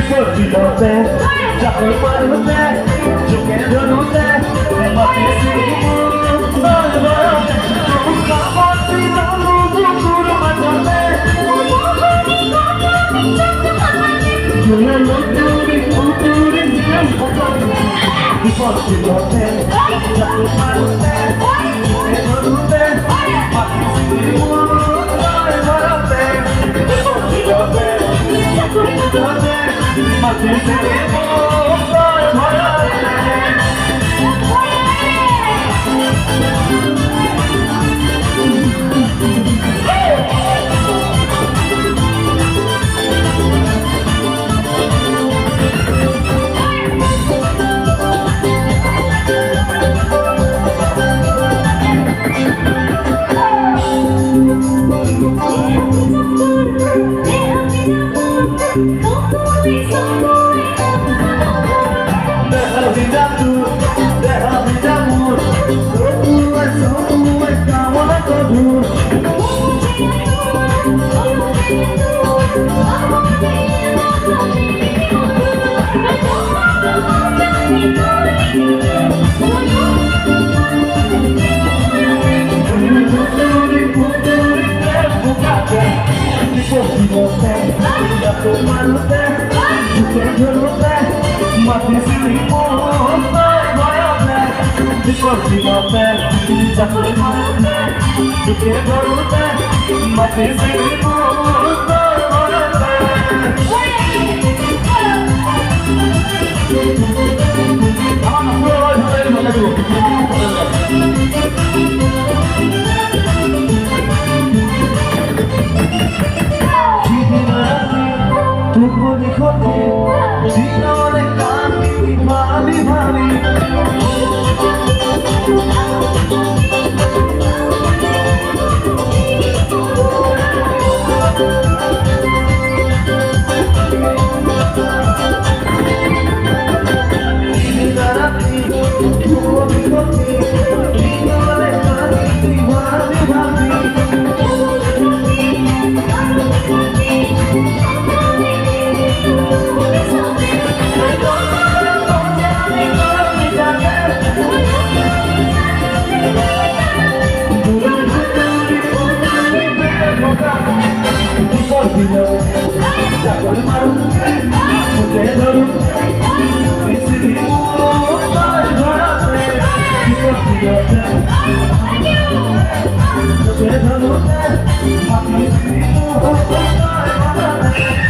bilote, chakol marute, chuke dhurute, mati sirimu, bilote, kamati namu bukur majote, juna luturi uturi jam pokori, bilote, chakol marute, chuke dhurute, mati sirimu, bilote, bilote, chakol marute. Mati sirimu, mati sirimu, bilote, chakol marute, chuke dhurute, mati sirimu, chakol marute, chuke dhurute, mati sirimu, bilote, bilote, chuke dhurute, mati sirimu, bilote.